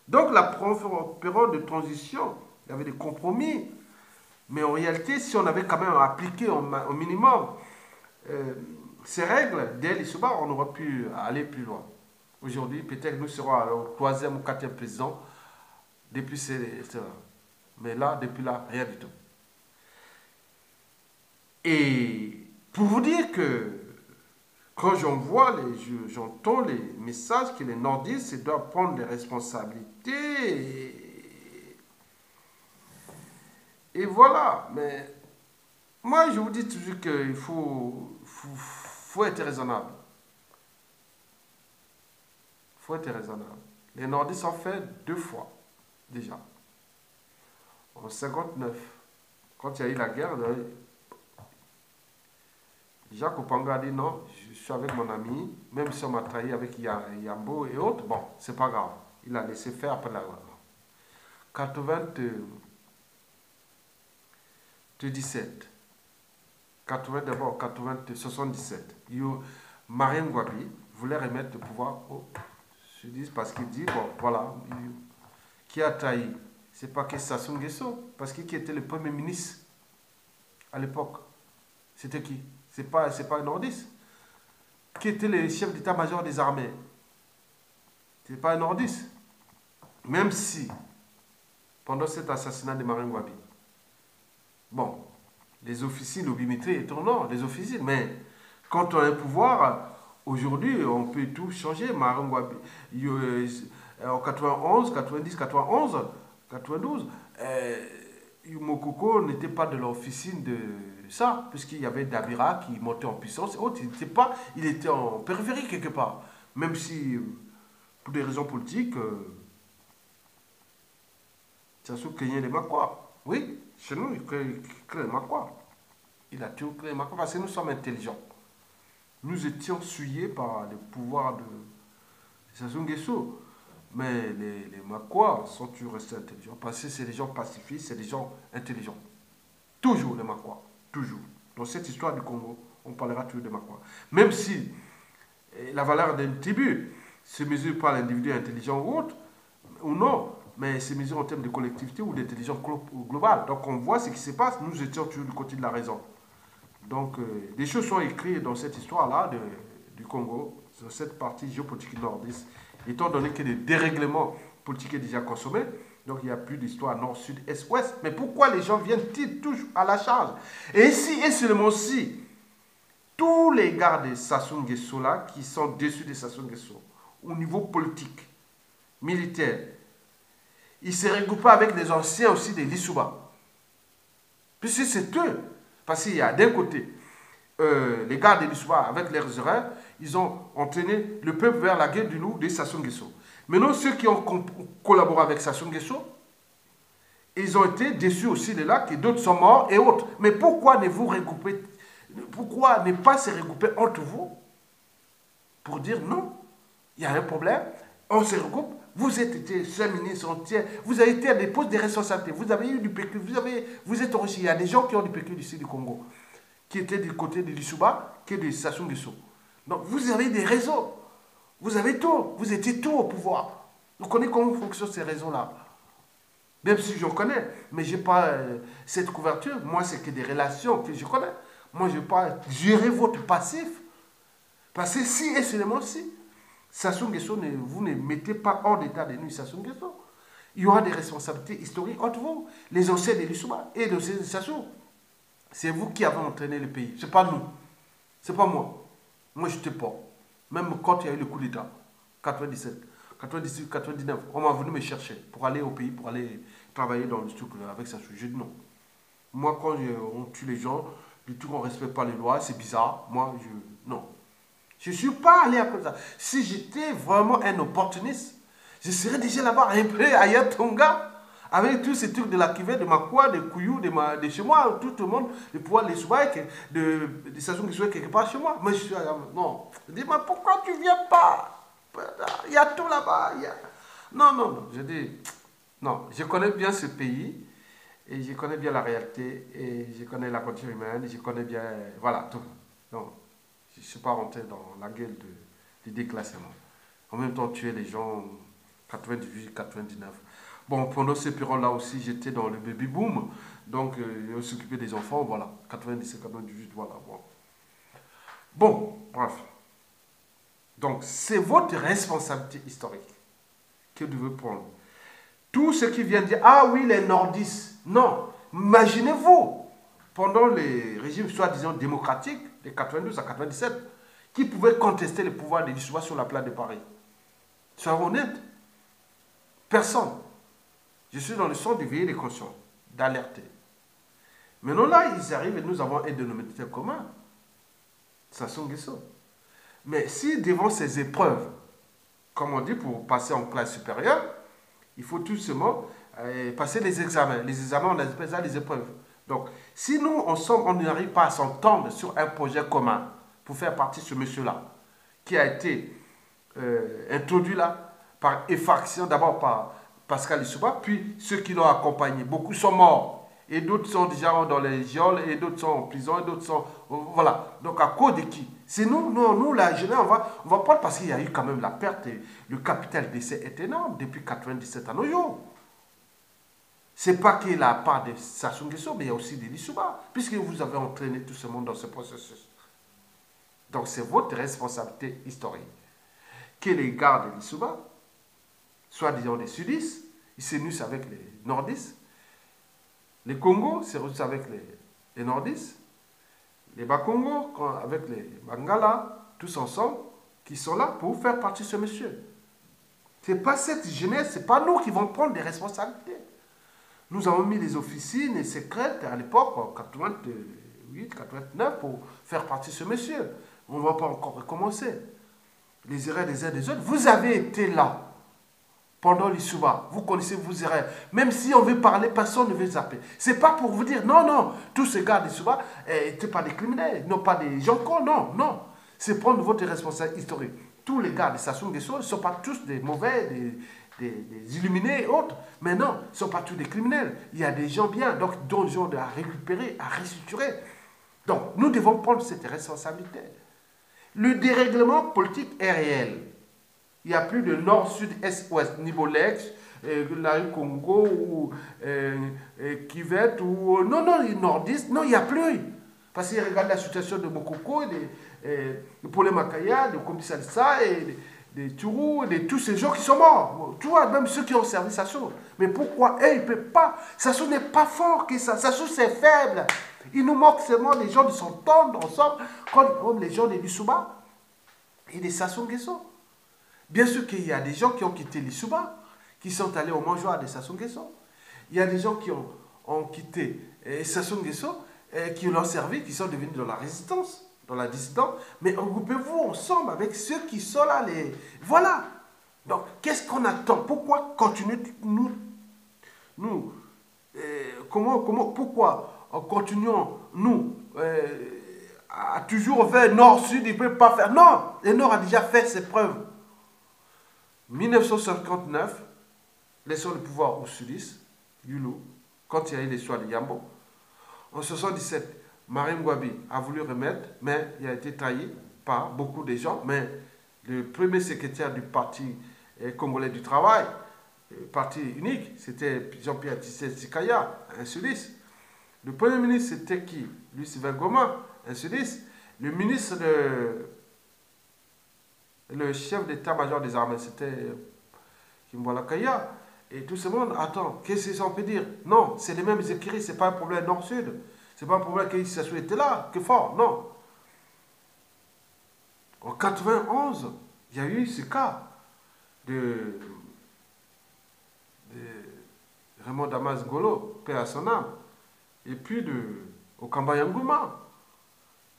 Donc, la période de transition, il y avait des compromis. Mais en réalité, si on avait quand même appliqué au minimum ces règles dès Lissouba, on aurait pu aller plus loin. Aujourd'hui, peut-être nous serons au 3e ou 4e président Depuis mais là, depuis là, rien du tout. Et pour vous dire que quand j'entends les messages que les nordistes doivent prendre des responsabilités. Et voilà. Mais moi, je vous dis toujours qu'il faut être raisonnable. Il faut être raisonnable. Les nordistes ont fait 2 fois, déjà. En 59, quand il y a eu la guerre, Jacques Opanga a dit non, je suis avec mon ami, même si on m'a trahi avec Yambo et autres, bon, c'est pas grave. Il a laissé faire après la guerre. 97, 80 d'abord, 77, Marine Ngouabi voulait remettre le pouvoir au sudiste parce qu'il dit, bon, voilà, qui a trahi? C'est pas que Sassou Nguesso, parce que qui était le premier ministre à l'époque? C'était qui? C'est pas un nordiste. Qui était le chef d'état-major des armées? C'est pas un nordiste. Même si, pendant cet assassinat de Marine Ngouabi, bon, les officiers, l'obimétrie est tournant, les officiers, mais quand on a un pouvoir, aujourd'hui, on peut tout changer. Marine Ngouabi, en 91, 90, 91, 92, Mokoko n'était pas de l'officine de ça, puisqu'il y avait Dabira qui montait en puissance. Il était en périphérie quelque part. Même si, pour des raisons politiques, Sassou craignait les Makwa. Oui, chez nous, il craignait les Makwa. Il a toujours créé les Makwa parce que nous sommes intelligents. Nous étions souillés par le pouvoir de Sassou Nguesso. Mais les Makwa sont toujours restés intelligents. Parce que c'est des gens pacifistes, c'est des gens intelligents. Toujours les Makwa. Toujours. Dans cette histoire du Congo, on parlera toujours des Makwa. Même si la valeur d'un tribu se mesure par l'individu intelligent ou autre, ou non, mais se mesure en termes de collectivité ou d'intelligence globale. Donc on voit ce qui se passe. Nous étions toujours du côté de la raison. Donc des choses sont écrites dans cette histoire-là du Congo, sur cette partie géopolitique nordiste. Étant donné que le dérèglement politique est déjà consommé, donc il n'y a plus d'histoire nord, sud, est, ouest. Mais pourquoi les gens viennent-ils toujours à la charge? Et si, et seulement si, tous les gars de Sassou Nguesso là, qui sont déçus de Sassou Nguesso, au niveau politique, militaire, ils se regroupent avec les anciens aussi des Lissouba. Puisque c'est eux. Parce qu'il y a d'un côté, les gars de Lissouba, avec leurs erreurs, ils ont entraîné le peuple vers la guerre du loup de Sassou Nguesso. Maintenant, ceux qui ont collaboré avec Sassou Nguesso, ils ont été déçus aussi de là, que d'autres sont morts et autres. Mais pourquoi ne vous regroupez, pourquoi ne pas se regrouper entre vous pour dire non, il y a un problème, on se regroupe, vous êtes été seul ministre entier, vous avez été à des postes de responsabilité, vous avez eu du PQ, vous êtes enrichi. Il y a des gens qui ont du PQ ici du Congo, qui étaient du côté de Lissouba, qui est de Sassou Nguesso. Donc vous avez des réseaux, vous avez tout, vous étiez tout au pouvoir. Vous connaissez comment fonctionnent ces réseaux-là. Même si je connais, mais je n'ai pas cette couverture. Moi, c'est que des relations que je connais. Moi, je ne vais pas gérer votre passif. Parce que si et seulement si, Sassou Nguesso, vous ne mettez pas hors d'état de nuit Sassou Nguesso, il y aura des responsabilités historiques entre vous, les anciens de Lissouba et les anciens de Sassou. C'est vous qui avez entraîné le pays. Ce n'est pas nous. Ce n'est pas moi. Moi, je n'étais pas. Même quand il y a eu le coup d'État, 97, 98, 99, on m'a venu me chercher pour aller au pays, pour aller travailler dans le truc avec Sassou. J'ai dit non. Moi, quand on tue les gens, du tout, on ne respecte pas les lois, c'est bizarre. Moi, non. Je ne suis pas allé à cause de ça. Si j'étais vraiment un opportuniste, je serais déjà là-bas, un peu à Yatonga, avec tous ces trucs de la cuvée, de Makwa, de Kouyou, de chez moi, tout le monde, de pouvoir les soubaïs, de Sassou qui sont quelque part chez moi. Mais je suis là, non. Dis-moi, pourquoi tu ne viens pas? Il y a tout là-bas. Non, non, non. Je dis, non, je connais bien ce pays, et je connais bien la réalité, et je connais la culture humaine, et je connais bien, voilà, tout. Donc, je ne suis pas rentré dans la gueule du déclassement. En même temps, tuer les gens, 98, 99. Bon, pendant ces périodes-là aussi, j'étais dans le baby boom. Donc, on s'occupait des enfants, voilà. 97, 98, voilà. Bon, bref. Donc, c'est votre responsabilité historique que vous devez prendre. Tous ceux qui viennent dire, ah oui, les nordistes. Non, imaginez-vous, pendant les régimes soi-disant démocratiques, de 92 à 97, qui pouvaient contester le pouvoir des Lissouba sur la place de Paris. Soyons honnêtes. Personne. Je suis dans le sens de veiller les consciences, d'alerter. Maintenant là, ils arrivent et nous avons un dénominateur commun. Sassou Nguesso. Mais si devant ces épreuves, comme on dit, pour passer en classe supérieure, il faut tout simplement passer les examens. Les examens, on appelle ça les épreuves. Donc, si nous, ensemble, on n'arrive pas à s'entendre sur un projet commun pour faire partie de ce monsieur-là, qui a été introduit là par effraction, d'abord par Pascal Lissouba, puis ceux qui l'ont accompagné. Beaucoup sont morts. Et d'autres sont déjà dans les geôles, et d'autres sont en prison, et d'autres sont... Voilà. Donc, à cause de qui? C'est nous, nous, la jeunesse, on va prendre parce qu'il y a eu quand même la perte. Et le capital d'essai est énorme depuis 97 à nos jours. C'est pas que la part de Sassou Nguesso, mais il y a aussi des Lissouba, puisque vous avez entraîné tout ce monde dans ce processus. Donc, c'est votre responsabilité historique. Que les gardes de Lissouba, soit disant des sudistes, ils s'unissent avec les nordistes. Les Congos s'unissent avec les nordistes. Les Bakongo avec les Bangala, tous ensemble, qui sont là pour faire partie de ce monsieur. Ce n'est pas cette jeunesse, ce n'est pas nous qui vont prendre des responsabilités. Nous avons mis des officines secrètes à l'époque, en 88, 89, pour faire partie de ce monsieur. On ne va pas encore recommencer. Les erreurs des uns des autres. Vous avez été là pendant l'Issouba. Vous connaissez vos erreurs. Même si on veut parler, personne ne veut zapper. Ce n'est pas pour vous dire, non, non, tous ces gars d'Issouba n'étaient pas des criminels, non pas des gens cons, non, non. C'est prendre votre responsabilité historique. Tous les gars de Sassou Nguesso ne sont pas tous des mauvais, des illuminés et autres. Mais non, ils ne sont pas tous des criminels. Il y a des gens bien, donc d'autres gens à récupérer, à restructurer. Donc, nous devons prendre cette responsabilité. Le dérèglement politique est réel. Il n'y a plus de nord, sud, est, ouest, niveau l'ex, la Congo, ou Kivet, ou... Non, non, les nordistes, non, il n'y a plus. Parce qu'ils regardent la situation de Mokoko, de Paulé Makaya, de Kombi Salissa, et de Tourou, de tous ces gens qui sont morts. Tu vois, même ceux qui ont servi Sassou. Mais pourquoi eux, ils ne peuvent pas? Sassou n'est pas fort que ça. Sassou, c'est faible. Il nous manque seulement des gens qui s'entendent ensemble, comme les gens de Lissouba et de Sassou Nguesso. Bien sûr qu'il y a des gens qui ont quitté l'Issouba, qui sont allés au mangeoire de Sassou Nguesso. Il y a des gens qui ont quitté Sassou Nguesso, qui l'ont servi, qui sont devenus dans la résistance, dans la dissidence. Mais regroupez-vous ensemble avec ceux qui sont là. Voilà. Donc, qu'est-ce qu'on attend? Pourquoi continuer pourquoi continuons, nous, à toujours faire nord-sud, il ne peut pas faire. Non, le nord a déjà fait ses preuves. 1959, laissons le pouvoir aux sudistes, Yulu, quand il y a eu l'histoire de Yambo. En 1977, Marie Ngouabi a voulu remettre, mais il a été trahi par beaucoup de gens. Mais le premier secrétaire du Parti congolais du travail, le parti unique, c'était Jean-Pierre Tshisekaya, un sudiste. Le premier ministre, c'était qui? Lucien Goma, un sudiste. Le ministre le chef d'état-major des armées, c'était Kimbola Kaya. Et tout ce monde, attends, qu'est-ce que ça on peut dire? Non, c'est les mêmes écrits, c'est pas un problème nord-sud. C'est pas un problème que Sassou était là, que fort, non. En 91, il y a eu ce cas de Raymond Damas Golo, paix à son âme, et puis au Kambayangouma,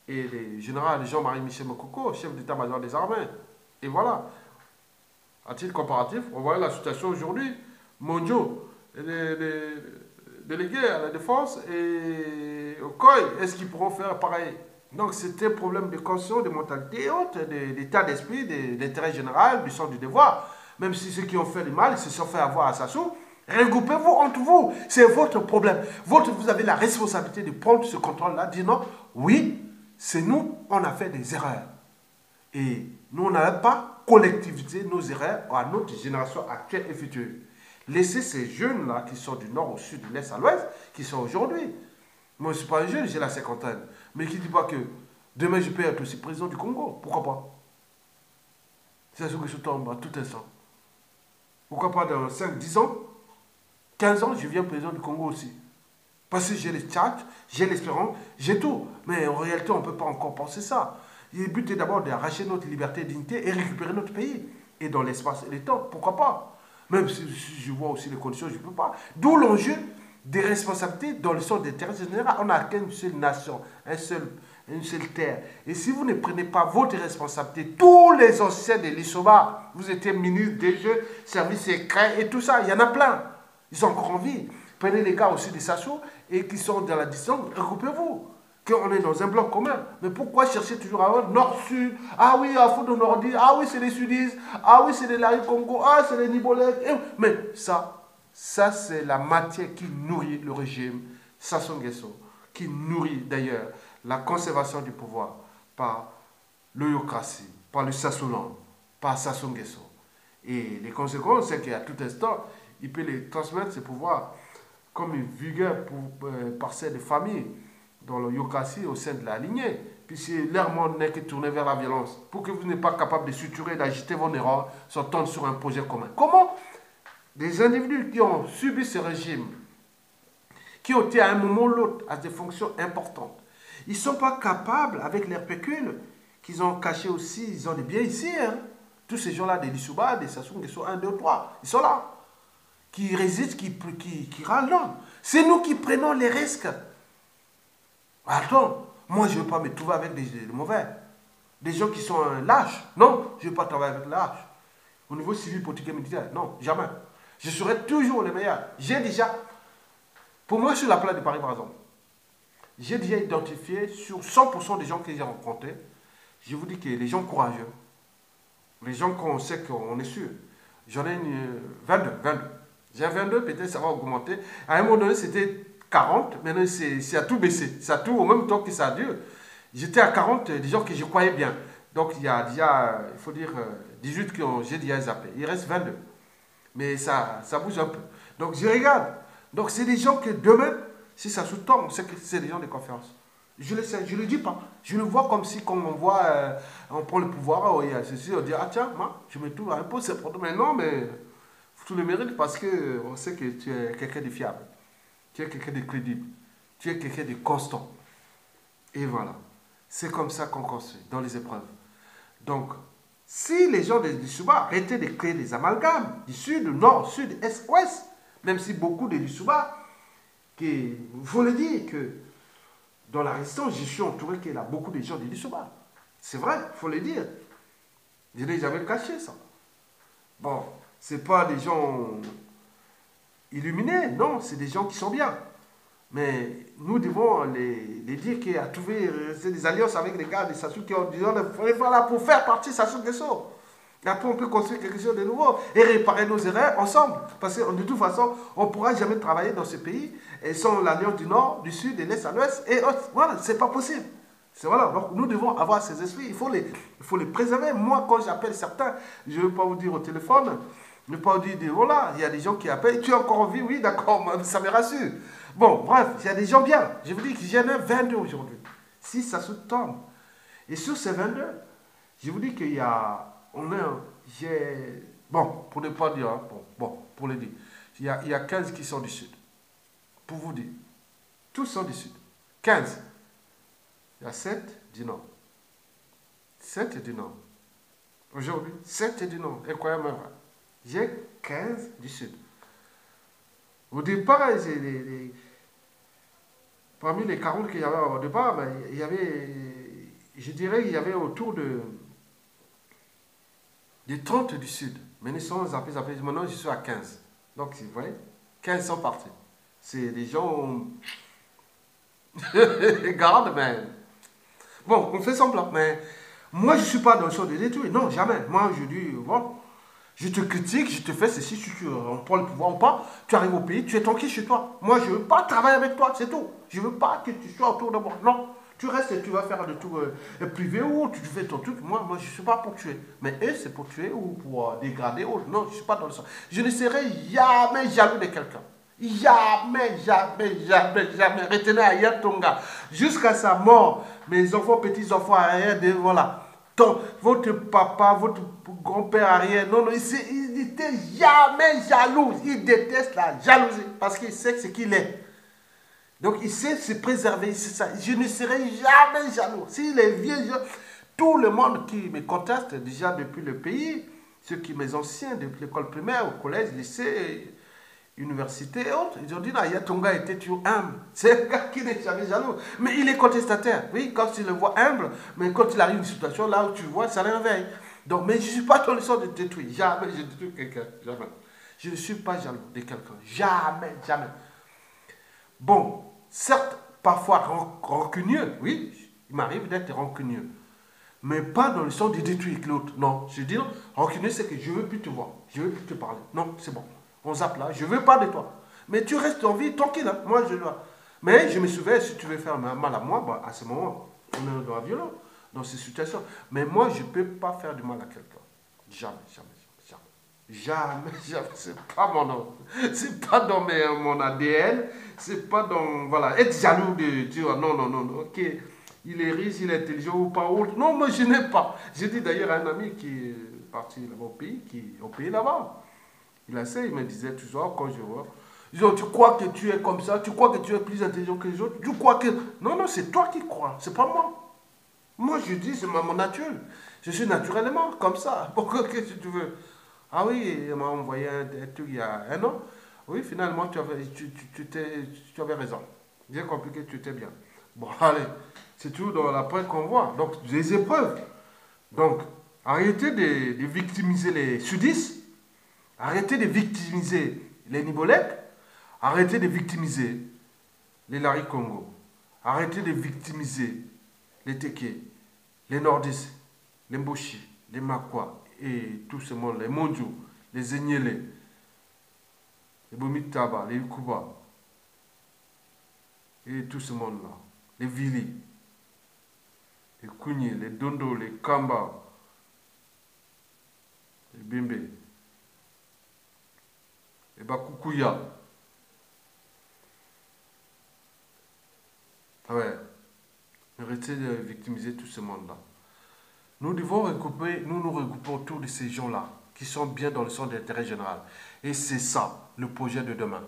et le général Jean-Marie Michel Mokoko, chef d'état-major des armées. Et voilà. À titre comparatif, on voit la situation aujourd'hui. Mondio, délégués à la défense et au COI, est-ce qu'ils pourront faire pareil? Donc c'était un problème de conscience, de mentalité haute, d'état d'esprit, d'intérêt général, du sens du devoir. Même si ceux qui ont fait le mal, ils se sont fait avoir à Sassou, regroupez-vous entre vous. C'est votre problème. Vous avez la responsabilité de prendre ce contrôle-là, dire non, oui, c'est nous, on a fait des erreurs. Et nous, on n'a pas collectivisé nos erreurs à notre génération actuelle et future. Laissez ces jeunes-là qui sont du nord au sud, de l'est à l'ouest, qui sont aujourd'hui. Moi, je ne suis pas un jeune, j'ai la cinquantaine. Mais qui ne dit pas que demain, je peux être aussi président du Congo. Pourquoi pas? C'est ce que je tombe à tout instant. Pourquoi pas dans 5-10 ans, 15 ans, je viens président du Congo aussi. Parce que j'ai les tchats, j'ai l'espérance, j'ai tout. Mais en réalité, on ne peut pas encore penser ça. Le but est d'abord d'arracher notre liberté et dignité et récupérer notre pays. Et dans l'espace et le temps, pourquoi pas? Même si je vois aussi les conditions, je ne peux pas. D'où l'enjeu des responsabilités dans le sens des terres générales. On n'a qu'une seule nation, une seule terre. Et si vous ne prenez pas votre responsabilité, tous les anciens de l'ISOBA, vous étiez ministre des Jeux, services secrets et tout ça, il y en a plein. Ils sont encore en vie. Prenez les gars aussi des Sassou et qui sont dans la distance, regroupez-vous. Qu'on est dans un bloc commun. Mais pourquoi chercher toujours à nord-sud? Ah oui, à fond de nordistes. Ah oui, c'est les sudistes. Ah oui, c'est les Lari Congo. Ah, c'est les Nibolais. Mais ça c'est la matière qui nourrit le régime Sassou Nguesso, qui nourrit d'ailleurs la conservation du pouvoir par l'eurocratie, par le Sassouland, par Sassou Nguesso. Et les conséquences, c'est qu'à tout instant, il peut les transmettre, ses pouvoirs, comme une vigueur par celle de famille, dans le yokasi au sein de la lignée, puisque leur monde n'est que tourné vers la violence, pour que vous n'êtes pas capable de suturer, d'agiter vos erreurs, s'entendre sur un projet commun. Comment des individus qui ont subi ce régime, qui ont été à un moment ou l'autre à des fonctions importantes, ils ne sont pas capables, avec leurs pécules, qu'ils ont caché aussi, ils ont des biens ici, hein. Tous ces gens-là, des Lissouba, des Sassou Nguesso 1, 2, 3, ils sont là, qui résistent, qui râlent, non. C'est nous qui prenons les risques. Attends, moi je ne veux pas me trouver avec des mauvais. Des gens qui sont lâches. Non, je ne veux pas travailler avec les lâches. Au niveau civil, politique et militaire, non, jamais. Je serai toujours le meilleur. J'ai déjà, pour moi sur la place de Paris par exemple, j'ai déjà identifié sur 100% des gens que j'ai rencontrés, je vous dis que les gens courageux, les gens qu'on sait qu'on est sûr, j'en ai une 22. J'ai 22, peut-être ça va augmenter. À un moment donné, c'était 40, maintenant c'est à tout baissé. Ça a tout au même temps que ça dure. J'étais à 40, des gens que je croyais bien. Donc il y a déjà, il faut dire, 18 que j'ai déjà zappé. Il reste 22. Mais ça bouge un peu. Donc je regarde. Donc c'est des gens que demain, si ça sous-tombe, on sait que c'est des gens de confiance. Je le sais, je ne le dis pas. Je le vois comme si, comme on voit, on prend le pouvoir, il y a ceci, on dit, ah tiens, moi, je me trouve un peu, c'est pour mais non, mais tu le mérites parce qu'on sait que tu es quelqu'un de fiable. Tu es quelqu'un de crédible. Tu es quelqu'un de constant. Et voilà. C'est comme ça qu'on construit dans les épreuves. Donc, si les gens du Suba arrêtaient de créer des amalgames du sud, du nord, sud, est, ouest, même si beaucoup de Suba, il faut le dire que dans la résistance, je suis entouré qu'il y a beaucoup de gens du Suba. C'est vrai, il faut le dire. Je n'ai jamais caché ça. Bon, ce n'est pas des gens illuminés, non, c'est des gens qui sont bien. Mais nous devons les dire qu'il y a trouvé des alliances avec les gars de Sassou qui ont dit voilà pour faire partie de Sassou Nguesso. Et après, on peut construire quelque chose de nouveau et réparer nos erreurs ensemble. Parce que de toute façon, on ne pourra jamais travailler dans ce pays et sans l'alliance du nord, du sud, de l'est à l'ouest. Et voilà, ce n'est pas possible. Voilà. Donc, nous devons avoir ces esprits. Il faut les préserver. Moi, quand j'appelle certains, je ne veux pas vous dire au téléphone, ne pas vous dire, voilà, il y a des gens qui appellent, tu es encore en vie, oui, d'accord, ça me rassure. Bon, bref, il y a des gens bien. Je vous dis que j'en ai 22 aujourd'hui. Si ça se tombe. Et sur ces 22, je vous dis qu'il y a, bon, pour ne pas dire, hein, bon, pour le dire, il y a 15 qui sont du sud. Pour vous dire, tous sont du sud. 15. Il y a 7 du nord. 7 du nord. Aujourd'hui, 7 du nord. Incroyable. J'ai 15 du sud. Au départ, parmi les 40 qu'il y avait au départ, ben, il y avait, je dirais qu'il y avait autour de 30 du sud. Mais ils sont zappés. Maintenant, je suis à 15. Donc, vous voyez, 15 sont partis. C'est des gens... Garde, mais... Bon, on fait semblant, mais... Moi, je ne suis pas dans le sort de détruire. Non, jamais. Moi, je dis, bon... Je te critique, je te fais ceci, si tu prends le pouvoir ou pas, tu arrives au pays, tu es tranquille chez toi. Moi, je ne veux pas travailler avec toi, c'est tout. Je ne veux pas que tu sois autour de moi. Non, tu restes et tu vas faire de tout privé ou tu fais ton truc. Moi, je ne suis pas pour tuer. Mais eux, c'est pour tuer ou pour dégrader. Ou... Non, je ne suis pas dans le sens. Je ne serai jamais jaloux de quelqu'un. Jamais. Retenez ailleurs ton gars. Jusqu'à sa mort, mes enfants, petits-enfants, arrière, voilà. Votre papa, votre grand-père arrière, non, il n'était jamais jaloux. Il déteste la jalousie parce qu'il sait ce qu'il est. Donc il sait se préserver, c'est ça. Je ne serai jamais jaloux. S'il est vieux, tout le monde qui me conteste déjà depuis le pays, ceux qui mes anciens depuis l'école primaire, au collège, lycée, université et autres, ils ont dit, Naya Tonga était toujours humble. C'est un gars qui n'est jamais jaloux. Mais il est contestataire. Oui, quand tu le vois humble, mais quand il arrive une situation là où tu vois, ça le réveille. Donc, mais je ne suis pas dans le sens de détruire. Jamais je détruis quelqu'un. Jamais. Je ne suis pas jaloux de quelqu'un. Jamais, jamais. Bon, certes, parfois rancunieux, oui, il m'arrive d'être rancunieux. Mais pas dans le sens de détruire l'autre. Non, je dis non, rancunieux, c'est que je ne veux plus te voir. Je ne veux plus te parler. Non, c'est bon. On zappe là, je ne veux pas de toi. Mais tu restes en vie tranquille. Hein. Moi, je dois. Mais je me souviens, si tu veux faire mal à moi, bah, à ce moment, on est dans la violence, dans ces situations. Mais moi, je ne peux pas faire du mal à quelqu'un. Jamais, jamais, jamais. Jamais, jamais. C'est pas mon nom. C'est pas dans mon ADN. C'est pas dans. Voilà. Être jaloux de dire non, non, non, non. Ok. Il est riche, il est intelligent ou pas autre. Non, moi je n'ai pas. J'ai dit d'ailleurs à un ami qui est parti là-bas au pays là-bas. Il a ça, il me disait toujours quand je vois. Ils disent, tu crois que tu es comme ça, tu crois que tu es plus intelligent que les autres, tu crois que. Non, non, c'est toi qui crois, c'est pas moi. Moi je dis, c'est mon nature. Je suis naturellement comme ça. Pourquoi que tu veux? Ah oui, il m'a envoyé un truc il y a un an. Oui, finalement, tu avais raison. J'ai compris que tu étais bien. Bon, allez, c'est tout dans la preuve qu'on voit. Donc, des épreuves. Donc, arrêtez de victimiser les sudistes, arrêtez de victimiser les Nibolek, arrêtez de victimiser les Larry Congo, arrêtez de victimiser les Teke, les Nordistes, les Mboshi, les Makwa et tout ce monde, les Mondjou, les Enyele, les Bomitaba, les Kuba et tout ce monde-là, les Vili, les Kounye, les Dondo, les Kamba, les Bimbe, les Bakukuya. Ah ouais, arrêtez de victimiser tout ce monde-là. Nous devons nous regroupons autour de ces gens-là, qui sont bien dans le sens de l'intérêt général. Et c'est ça, le projet de demain.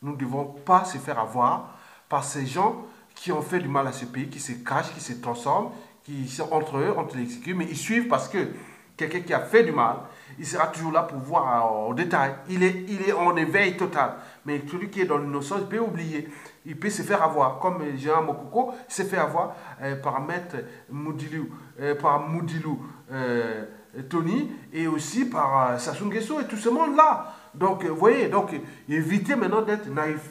Nous ne devons pas se faire avoir par ces gens qui ont fait du mal à ce pays, qui se cachent, qui se transforment, qui sont entre eux, entre les exécutifs, mais ils suivent parce que quelqu'un qui a fait du mal, il sera toujours là pour voir en détail. Il est en éveil total. Mais celui qui est dans l'innocence, il peut oublier. Il peut se faire avoir. Comme Jean Mokoko s'est fait avoir par Maître Moudilou, Tony, et aussi par Sassou Nguesso et tout ce monde-là. Donc, vous voyez, donc, évitez maintenant d'être naïf.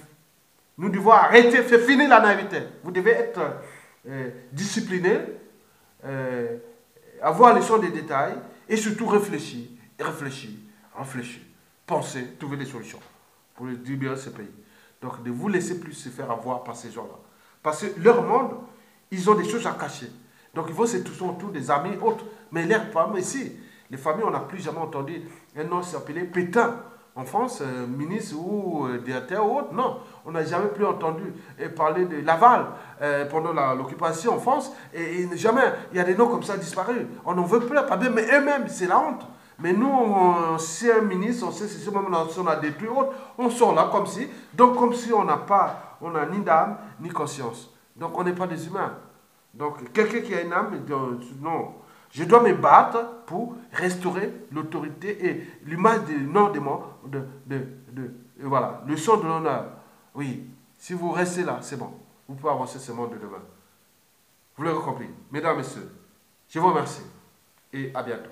Nous devons arrêter, faire finir la naïveté. Vous devez être discipliné, avoir le sens des détails et surtout réfléchir, penser, trouver des solutions pour libérer ce pays. Donc, ne vous laissez plus se faire avoir par ces gens-là. Parce que leur monde, ils ont des choses à cacher. Donc, ils vont se toucher autour des amis autres. Mais leurs familles, ici, les familles, on n'a plus jamais entendu un nom s'appeler Pétain. En France, ministre ou directeur ou autre, non. On n'a jamais plus entendu parler de Laval pendant l'occupation en France. Et jamais, il y a des noms comme ça disparus. On n'en veut plus, mais eux-mêmes, c'est la honte. Mais nous, on sait un ministre, on sait si même on a détruit autre, on sort là comme si. Donc, comme si on n'a ni d'âme, ni conscience. Donc, on n'est pas des humains. Donc, quelqu'un qui a une âme, non. Je dois me battre pour restaurer l'autorité et l'image du nom de moi, voilà, le son de l'honneur. Oui, si vous restez là, c'est bon. Vous pouvez avancer ce monde de demain. Vous l'avez compris. Mesdames, Messieurs, je vous remercie et à bientôt.